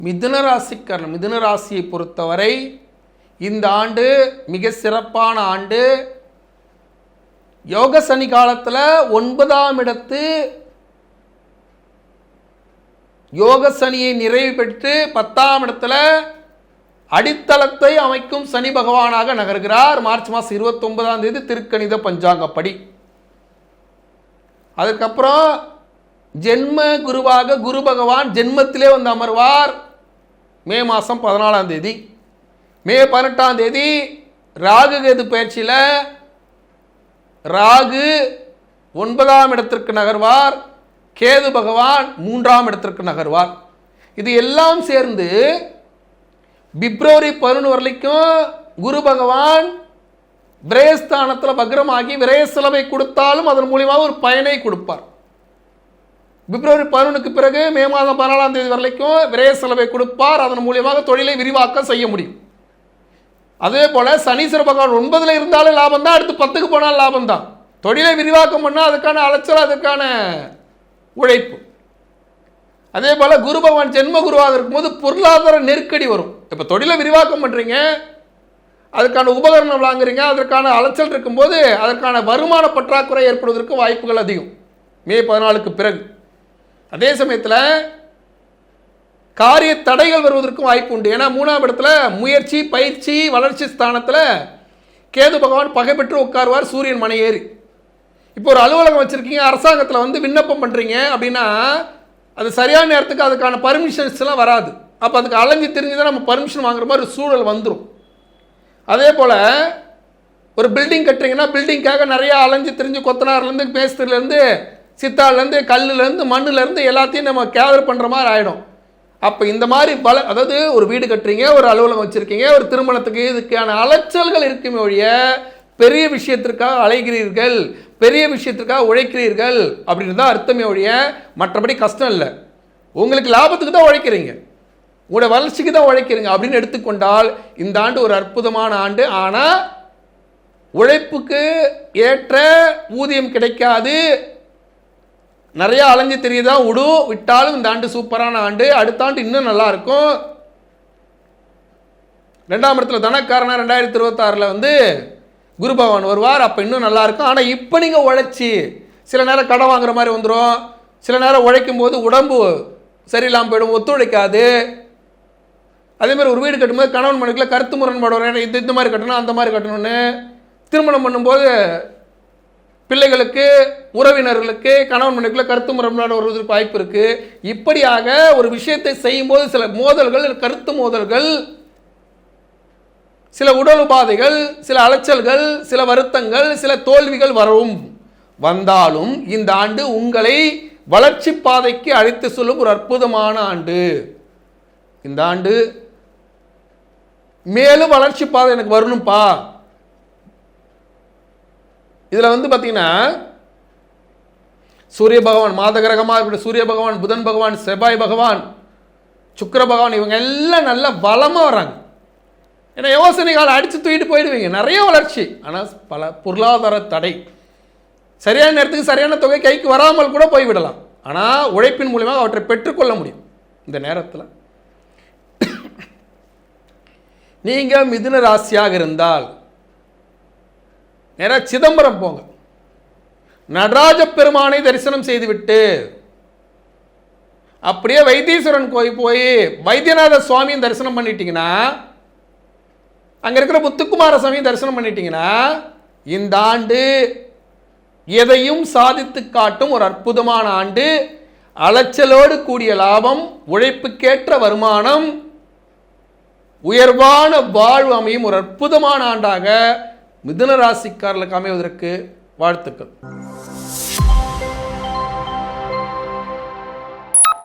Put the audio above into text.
மிதுன ராசியை பொறுத்தவரை இந்த ஆண்டு மிக சிறப்பான ஆண்டு. யோக சனி காலத்தில் 9ஆம் இடத்து யோக சனியை நிறைவு பெற்று 10ஆம் இடத்துல அடித்தளத்தை அமைக்கும் சனி பகவானாக நகர்கிறார். மார்ச் மாதம் 29ஆம் தேதி திருக்கணித பஞ்சாங்கப்படி. அதுக்கப்புறம் ஜென்ம குருவாக குரு பகவான் ஜென்மத்திலே வந்து அமர்வார் மே மாதம் 14ஆம் தேதி. மே 18ஆம் தேதி ராகு கேது பயிற்சியில் ராகு 9ஆம் இடத்திற்கு நகர்வார், கேது பகவான் 3ஆம் இடத்திற்கு நகர்வார். இது எல்லாம் சேர்ந்து பிப்ரவரி 11 வரைக்கும் குரு பகவான் விரயஸ்தானத்தில் வக்ரமாகி விரய செலவை கொடுத்தாலும் அதன் மூலியமாக ஒரு பயனை கொடுப்பார். பிப்ரவரி 11க்கு பிறகு மே மாதம் 14ஆம் தேதி வரைக்கும் விரய செலவை கொடுப்பார். அதன் மூலியமாக தொழிலை விரிவாக்கம் செய்ய முடியும். அதே போல சனீஸ்வர பகவான் 9ல் இருந்தாலும் லாபம் தான், அடுத்து 10க்கு போனாலும் லாபம் தான். தொழிலை விரிவாக்கம் பண்ணால் அதுக்கான அலைச்சல், அதுக்கான உழைப்பு. அதே போல குரு பகவான் ஜென்ம குருவாக இருக்கும்போது பொருளாதார நெருக்கடி வரும். இப்போ தொழிலை விரிவாக்கம் பண்ணுறீங்க, அதுக்கான உபகரணம் வாங்குறீங்க, அதற்கான அலைச்சல் இருக்கும்போது அதற்கான வருமான பற்றாக்குறை ஏற்படுவதற்கு வாய்ப்புகள் அதிகம் மே 14க்கு பிறகு. அதே சமயத்தில் காரிய தடைகள் வருவதற்கும் வாய்ப்பு உண்டு. ஏன்னா 3ஆம் இடத்துல முயற்சி பயிற்சி வளர்ச்சி ஸ்தானத்தில் கேது பகவான் பகை பெற்று உட்காருவார் சூரியன் மனை ஏறி. இப்போ ஒரு அலுவலகம் வச்சுருக்கீங்க, அரசாங்கத்தில் வந்து விண்ணப்பம் பண்ணுறீங்க அப்படின்னா அது சரியான நேரத்துக்கு அதுக்கான பர்மிஷன்ஸ்லாம் வராது. அப்போ அதுக்கு அலைஞ்சு தெரிஞ்சு தான் நம்ம பர்மிஷன் வாங்குற மாதிரி ஒரு சூழல் வந்துடும். அதே போல் ஒரு பில்டிங் கட்டுறீங்கன்னா பில்டிங்காக நிறையா அலைஞ்சு தெரிஞ்சு கொத்தனார்லேருந்து மேஸ்திரிலேருந்து சித்தாள்லேருந்து கல்லுலேருந்து மண்ணுலேருந்து எல்லாத்தையும் நம்ம கேதர் பண்ணுற மாதிரி ஆகிடும். அப்போ இந்த மாதிரி அதாவது ஒரு வீடு கட்டுறீங்க, ஒரு அலுவலகம் வச்சுருக்கீங்க, ஒரு திருமணத்துக்கு இதுக்கான அலைச்சல்கள் இருக்குமே ஒழிய பெரிய விஷயத்திற்காக அலைகிறீர்கள், பெரிய விஷயத்திற்காக உழைக்கிறீர்கள் அப்படின்னு தான் அர்த்தமே ஒழிய மற்றபடி கஷ்டம் இல்லை. உங்களுக்கு லாபத்துக்கு தான் உழைக்கிறீங்க, உங்களோட வளர்ச்சிக்கு தான் உழைக்கிறீங்க அப்படின்னு எடுத்துக்கொண்டால் இந்த ஆண்டு ஒரு அற்புதமான ஆண்டு. ஆனால் உழைப்புக்கு ஏற்ற ஊதியம் கிடைக்காது, நிறைய அலைஞ்சு தெரியுதான் விட்டாலும் இந்த ஆண்டு சூப்பரான ஆண்டு. அடுத்த ஆண்டு இன்னும் நல்லா இருக்கும். 2ஆம் இடத்துல தனக்காரனா 2026 வந்து குரு பகவான் வருவார். அப்போ இன்னும் நல்லா இருக்கும். ஆனால் இப்போ நீங்கள் உழைச்சி சில நேரம் கடன் வாங்குற மாதிரி வந்துடும், சில நேரம் உழைக்கும் போது உடம்பு சரியில்லாமல் போயிடும், ஒத்துழைக்காது. அதேமாதிரி ஒரு வீடு கட்டும்போது கணவன் மனைவிக்குள்ள கருத்து முரண்பாடு வரும். இந்த மாதிரி கட்டணும் அந்த மாதிரி கட்டணும்னு. திருமணம் பண்ணும்போது பிள்ளைகளுக்கு உறவினர்களுக்கு கணவன் மனைவிக்குள்ள கருத்து முரண்பாடு வருவதற்கு வாய்ப்பு இருக்குது. இப்படியாக ஒரு விஷயத்தை செய்யும்போது சில மோதல்கள், கருத்து மோதல்கள், சில உடல் உபாதைகள், சில அலைச்சல்கள், சில வருத்தங்கள், சில தோல்விகள் வந்தாலும் இந்த ஆண்டு உங்களை வளர்ச்சி பாதைக்கு அழைத்து செல்லும் ஒரு அற்புதமான ஆண்டு. இந்த ஆண்டு மேலும் வளர்ச்சி பாதை எனக்கு வரணும்பா. இதில் வந்து பார்த்தீங்கன்னா சூரிய பகவான் மாத கிரகமாக இருக்கக்கூடிய சூரிய பகவான், புதன் பகவான், செவ்வாய் பகவான், சுக்கிர பகவான் இவங்க எல்லாம் நல்ல பலமாக வராங்க. ஏன்னா யோசனை காலம் அடித்து தூக்கிட்டு போயிடுவீங்க, நிறைய வளர்ச்சி. ஆனால் பல பொருளாதார தடை, சரியான நேரத்துக்கு சரியான தொகை கைக்கு வராமல் கூட போய்விடலாம். ஆனால் உழைப்பின் மூலமாக அவற்றை பெற்றுக்கொள்ள முடியும். இந்த நேரத்தில் நீங்கள் மிதுன ராசியாக இருந்தால் நேராக சிதம்பரம் போங்க, நடராஜ பெருமானை தரிசனம் செய்துவிட்டு அப்படியே வைத்தீஸ்வரன் கோயில் போய் வைத்தியநாத சுவாமியும் தரிசனம் பண்ணிட்டீங்கன்னா, அங்கே இருக்கிற முத்துக்குமார சுவாமியும் தரிசனம் பண்ணிட்டீங்கன்னா இந்த ஆண்டு எதையும் சாதித்து காட்டும் ஒரு அற்புதமான ஆண்டு. அலைச்சலோடு கூடிய லாபம், உழைப்புக்கேற்ற வருமானம், உயர்வான வாழ்வு அமையும் ஒரு அற்புதமான ஆண்டாக மிதுன ராசிக்காரர்களுக்கு அமைவதற்கு வாழ்த்துக்கள்.